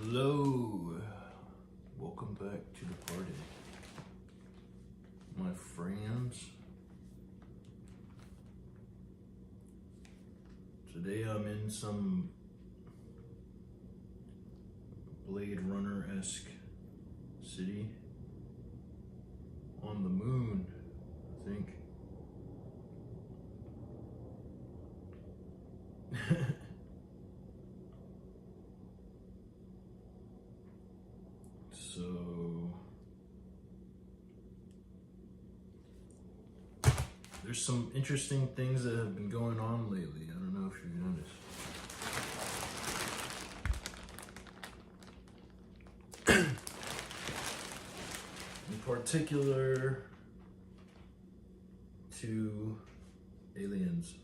Hello, welcome back to the party, my friends. Today I'm in some Blade Runner-esque city on the moon, I think. So there's some interesting things that have been going on lately. I don't know if you've noticed. In particular, to aliens.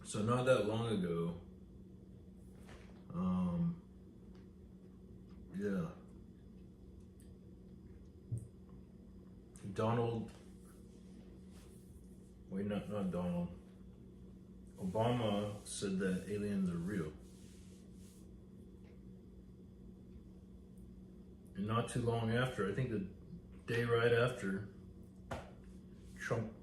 So not that long ago, not Donald, Obama said that aliens are real. And not too long after, I think the day right after, Trump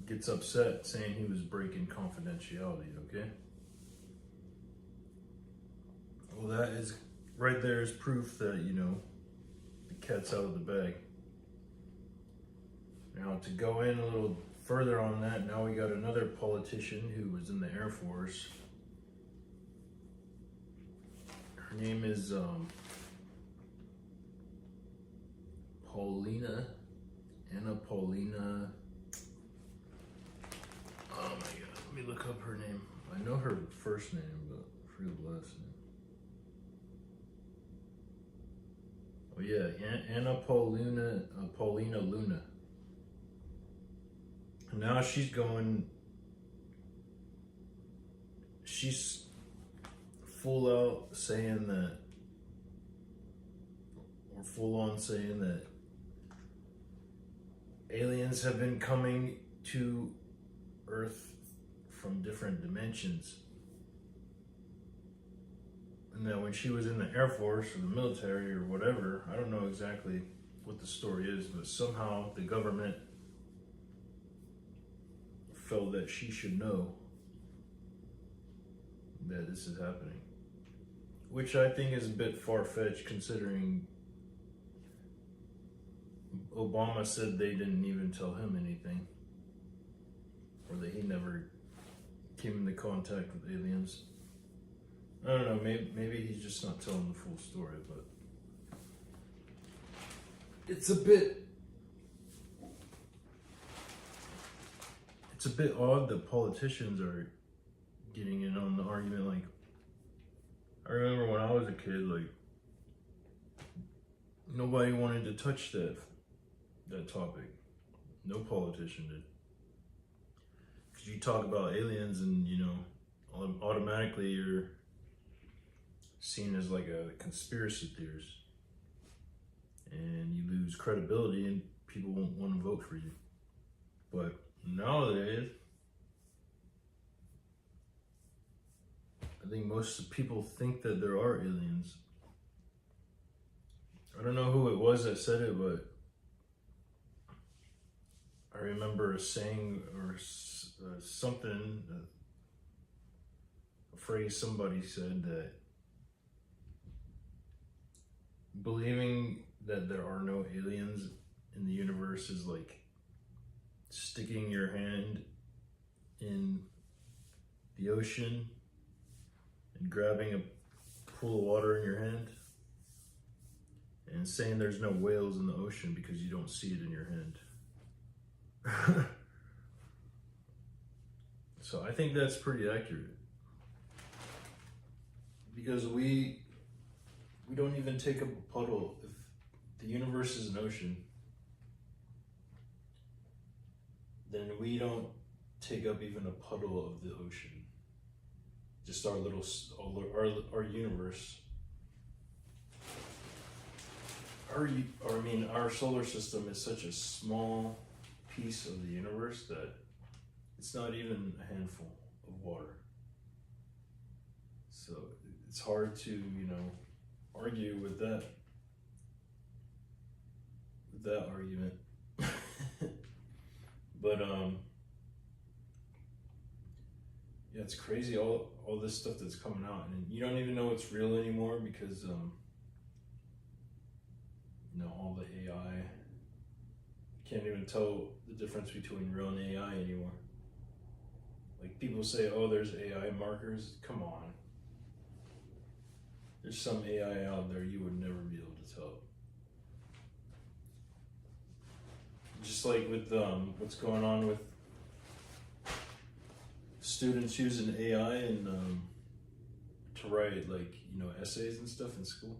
gets upset saying he was breaking confidentiality, okay? Well, that is, right there is proof that, the cat's out of the bag. Now, to go in a little further on that, now we got another politician who was in the Air Force. Her name is Anna Paulina. Oh my god, let me look up her name. I know her first name, but I forget the last name. Oh yeah, Anna Paulina Luna. And now she's full out saying that, or full on saying that aliens have been coming to Earth from different dimensions. And that when she was in the Air Force or the military or whatever, I don't know exactly what the story is, but somehow the government felt that she should know that this is happening. Which I think is a bit far-fetched considering Obama said they didn't even tell him anything. Or that he never came into contact with aliens. I don't know, maybe he's just not telling the full story, but it's a bit odd that politicians are getting in on the argument. Like, I remember when I was a kid, like, nobody wanted to touch that topic. No politician did. Because you talk about aliens and, automatically you're seen as like a conspiracy theorist. And you lose credibility and people won't want to vote for you. But nowadays, I think most people think that there are aliens. I don't know who it was that said it, but I remember a saying or something, a phrase somebody said, that believing that there are no aliens in the universe is like sticking your hand in the ocean and grabbing a pool of water in your hand and saying there's no whales in the ocean because you don't see it in your hand. So I think that's pretty accurate. Because we don't even take up a puddle. If the universe is an ocean, then we don't take up even a puddle of the ocean. Just our universe. our solar system is such a small piece of the universe that it's not even a handful of water. So it's hard to, argue with that argument. But yeah, it's crazy all this stuff that's coming out, and you don't even know it's real anymore because all the AI, you can't even tell the difference between real and AI anymore. Like people say, oh, there's AI markers. Come on. There's some AI out there you would never be able to tell. Just like with what's going on with students using AI and to write essays and stuff in school.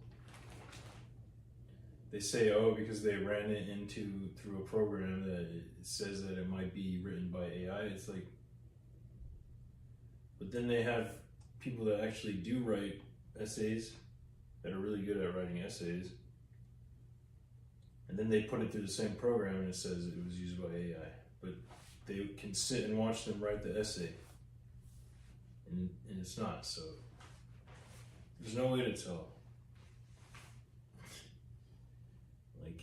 They say, oh, because they ran it through a program that it says that it might be written by AI. It's like, but then they have people that actually do write essays that are really good at writing essays, and then they put it through the same program and it says it was used by AI, but they can sit and watch them write the essay, and it's not. So there's no way to tell. Like,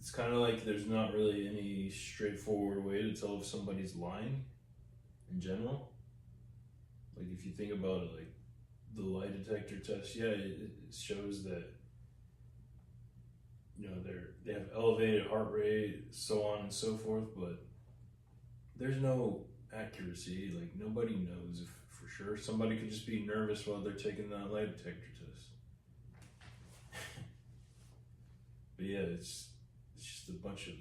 it's kind of like there's not really any straightforward way to tell if somebody's lying in general. Like if you think about it, like the lie detector test, yeah, it shows that they have elevated heart rate, so on and so forth, but there's no accuracy. Like nobody knows if for sure. Somebody could just be nervous while they're taking that lie detector test. But yeah, it's just a bunch of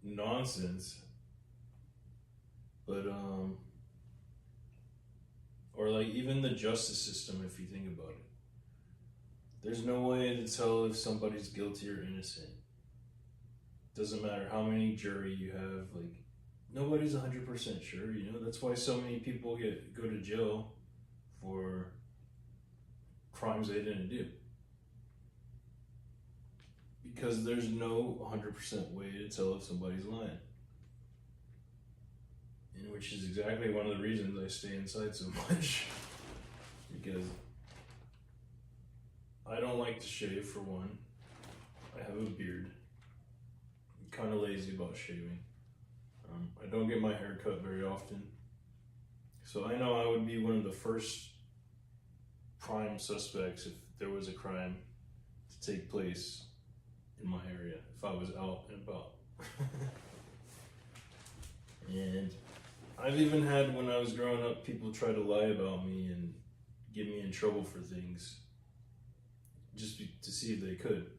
nonsense. But or like even the justice system, if you think about it, there's no way to tell if somebody's guilty or innocent. Doesn't matter how many jury you have, like nobody's 100% sure, that's why so many people go to jail for crimes they didn't do. Because there's no 100% way to tell if somebody's lying. And which is exactly one of the reasons I stay inside so much. Because I don't like to shave, for one. I have a beard. I'm kind of lazy about shaving. I don't get my hair cut very often. So I know I would be one of the first prime suspects if there was a crime to take place in my area, if I was out and about. And I've even had, when I was growing up, people try to lie about me and get me in trouble for things just to see if they could.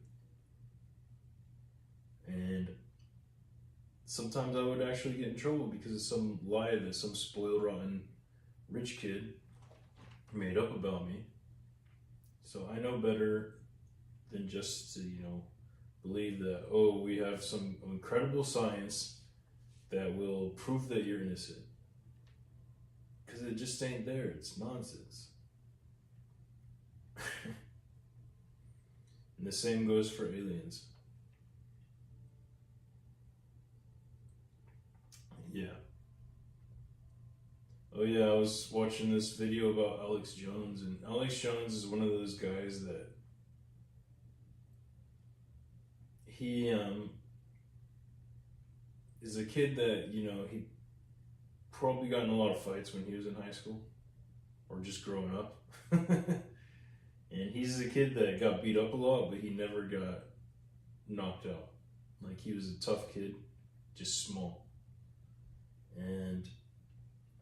And sometimes I would actually get in trouble because of some lie that some spoiled, rotten rich kid made up about me. So I know better than just to, believe that, oh, we have some incredible science that will prove that you're innocent. Because it just ain't there. It's nonsense. And the same goes for aliens. Yeah. Oh yeah, I was watching this video about Alex Jones, and Alex Jones is one of those guys that he is a kid that, he probably got in a lot of fights when he was in high school or just growing up. And he's a kid that got beat up a lot, but he never got knocked out. Like he was a tough kid, just small. And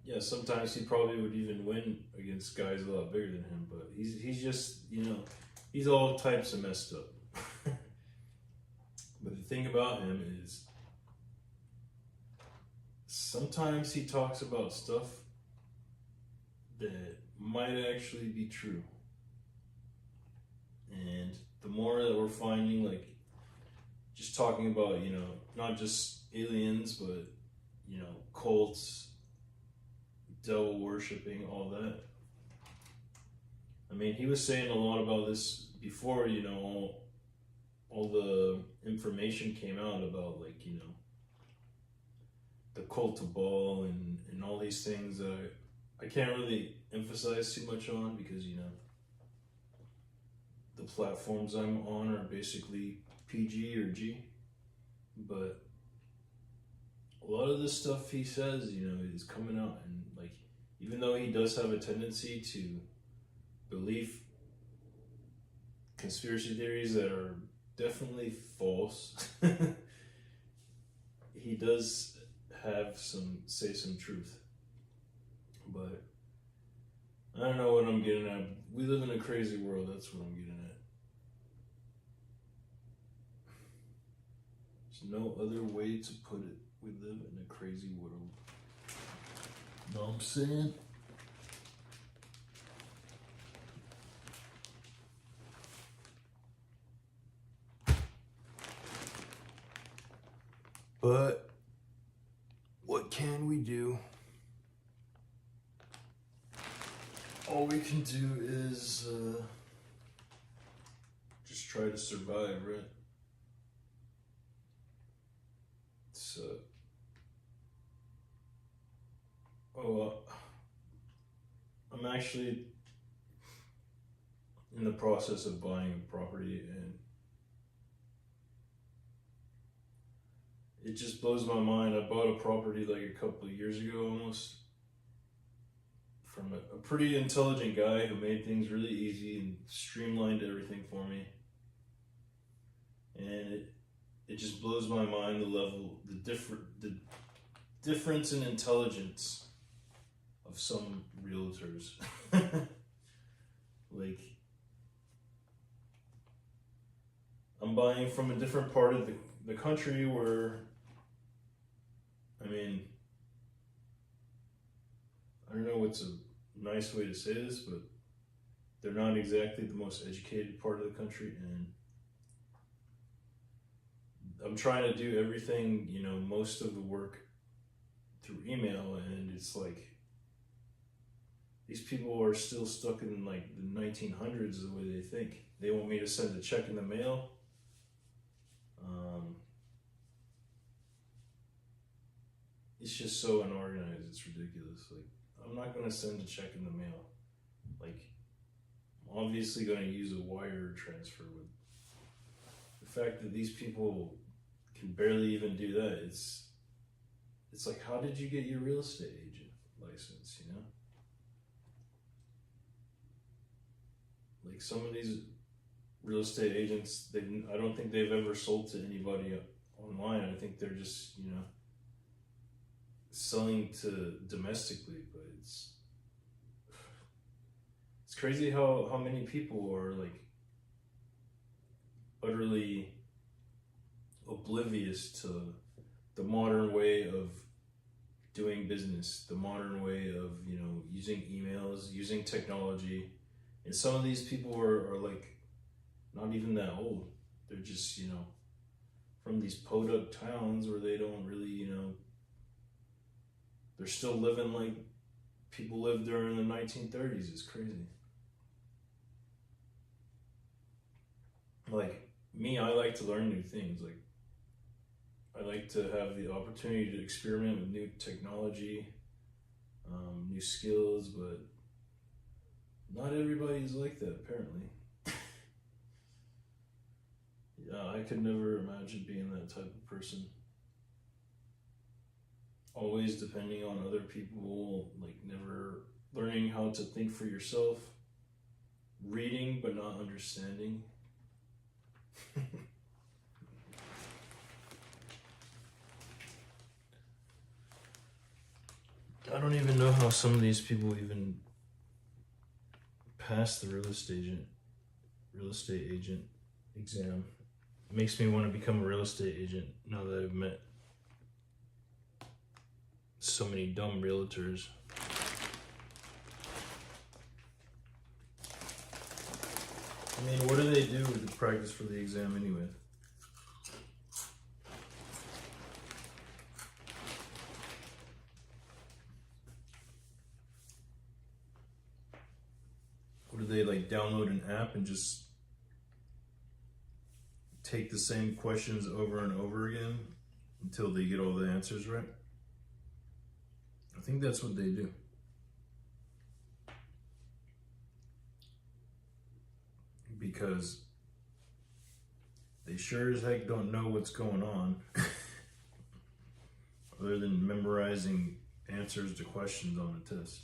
yeah, sometimes he probably would even win against guys a lot bigger than him, but he's just, he's all types of messed up. But the thing about him is sometimes he talks about stuff that might actually be true. And the more that we're finding, like, just talking about, not just aliens, but, cults, devil worshipping, all that. I mean, he was saying a lot about this before, you know, all the information came out about, like, you know, the cult of Baal and all these things that I can't really emphasize too much on because, you know, the platforms I'm on are basically PG or G. But a lot of the stuff he says, you know, is coming out, and like, even though he does have a tendency to believe conspiracy theories that are definitely false, he does have say some truth. But I don't know what I'm getting at. We live in a crazy world, that's what I'm getting at. There's no other way to put it. We live in a crazy world. Know what I'm saying? But what can we do? All we can do is just try to survive, right? So, I'm actually in the process of buying a property, and it just blows my mind. I bought a property like a couple of years ago almost from a pretty intelligent guy who made things really easy and streamlined everything for me. And it just blows my mind the difference in intelligence of some realtors. Like, I'm buying from a different part of the country where, I mean, I don't know what's a nice way to say this, but they're not exactly the most educated part of the country, and I'm trying to do everything, you know, most of the work through email, and it's like these people are still stuck in like the 1900s the way they think. They want me to send a check in the mail. It's just so unorganized, it's ridiculous. Like, I'm not going to send a check in the mail. Like, I'm obviously going to use a wire transfer. With the fact that these people can barely even do that, it's like, how did you get your real estate agent license, you know? Like, some of these real estate agents, I don't think they've ever sold to anybody online. I think they're just, you know, selling to domestically. But it's crazy how many people are like utterly oblivious to the modern way of doing business, the modern way of, you know, using emails, using technology. And some of these people are like not even that old. They're just, you know, from these podunk towns where they don't really, you know, they're still living like people lived during the 1930s. It's crazy. Like me, I like to learn new things. Like, I like to have the opportunity to experiment with new technology, new skills, but not everybody's like that, apparently. Yeah, I could never imagine being that type of person. Always depending on other people, like never learning how to think for yourself, reading but not understanding. I don't even know how some of these people even pass the real estate agent exam. It makes me want to become a real estate agent now that I've met so many dumb realtors. I mean, what do they do to practice for the exam anyway? What do they like like download an app and just take the same questions over and over again until they get all the answers right. I think that's what they do. Because they sure as heck don't know what's going on other than memorizing answers to questions on a test.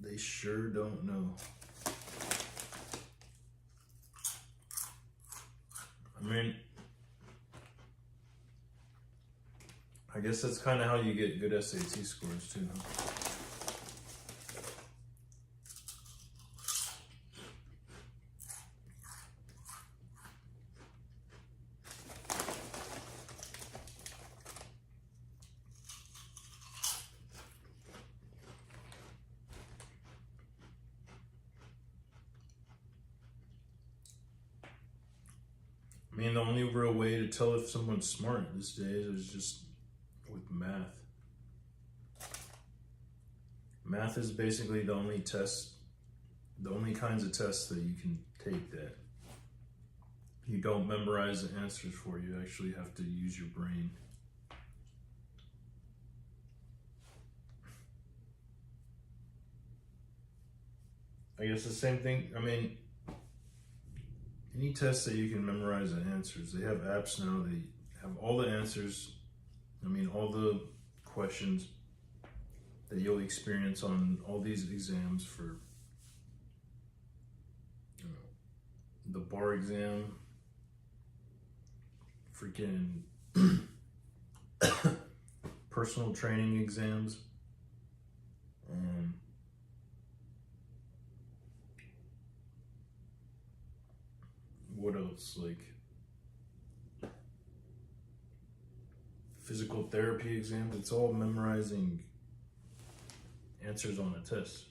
They sure don't know. I mean, I guess that's kind of how you get good SAT scores too, huh? I mean, the only real way to tell if someone's smart these days is just with math. Math is basically the only kinds of tests that you can take that you don't memorize the answers for. You actually have to use your brain. I guess the same thing, I mean, any test that you can memorize the answers, they have apps now, they have all the answers, I mean, all the questions that you'll experience on all these exams for, you know, the bar exam, freaking personal training exams, what else, like physical therapy exams. It's all memorizing answers on a test.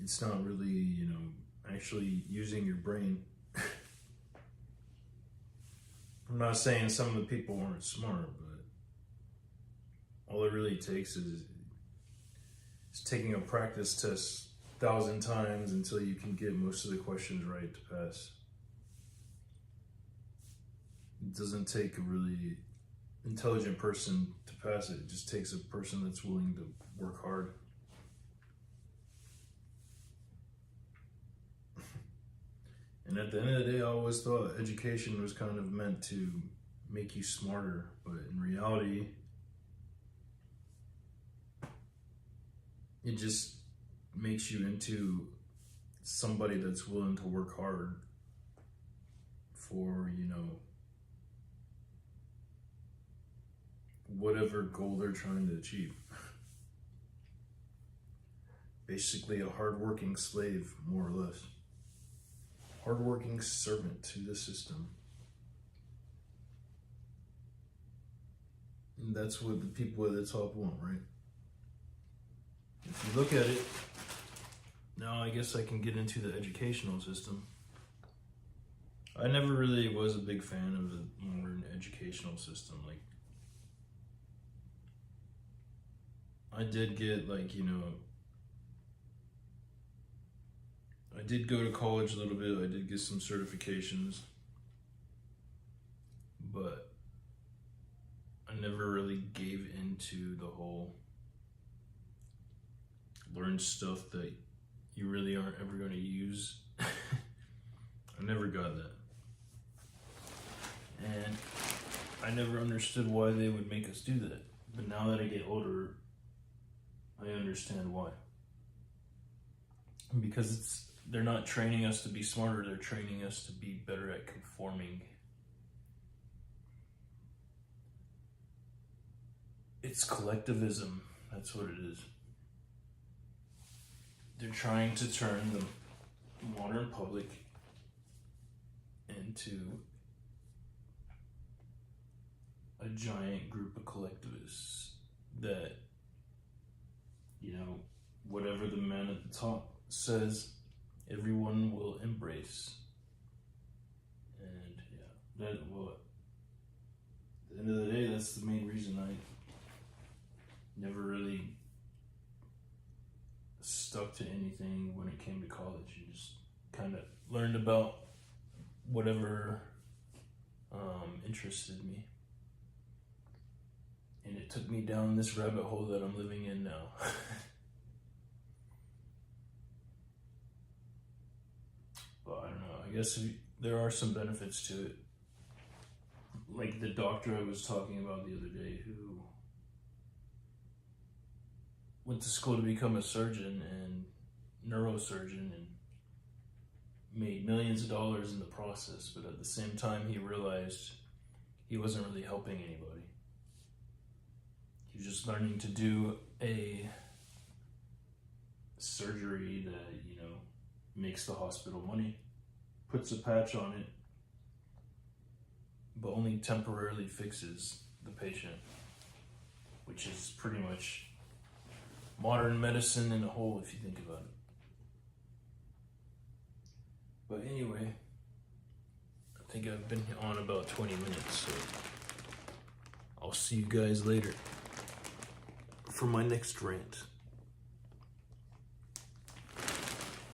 It's not really, you know, actually using your brain. I'm not saying some of the people aren't smart, but all it really takes is taking a practice test 1,000 times until you can get most of the questions right to pass. It doesn't take a really intelligent person to pass it. It just takes a person that's willing to work hard. And at the end of the day, I always thought education was kind of meant to make you smarter, but in reality, it just makes you into somebody that's willing to work hard for, you know, whatever goal they're trying to achieve. Basically a hardworking slave, more or less. Hardworking servant to the system. And that's what the people at the top want, right? If you look at it, now I guess I can get into the educational system. I never really was a big fan of the modern educational system. Like, I did get, like, you know, I did go to college a little bit. I did get some certifications, but I never really gave into the whole learn stuff that you really aren't ever going to use. I never got that. And I never understood why they would make us do that. But now that I get older, I understand why. Because they're not training us to be smarter, they're training us to be better at conforming. It's collectivism, that's what it is. They're trying to turn the modern public into a giant group of collectivists that, you know, whatever the man at the top says, everyone will embrace. And yeah, at the end of the day, that's the main reason never really stuck to anything when it came to college. You just kind of learned about whatever interested me. And it took me down this rabbit hole that I'm living in now. But I don't know, I guess there are some benefits to it. Like the doctor I was talking about the other day who went to school to become a surgeon and neurosurgeon and made millions of dollars in the process, but at the same time he realized he wasn't really helping anybody. He was just learning to do a surgery that, you know, makes the hospital money, puts a patch on it, but only temporarily fixes the patient, which is pretty much modern medicine in a whole, if you think about it. But anyway, I think I've been on about 20 minutes, so I'll see you guys later for my next rant.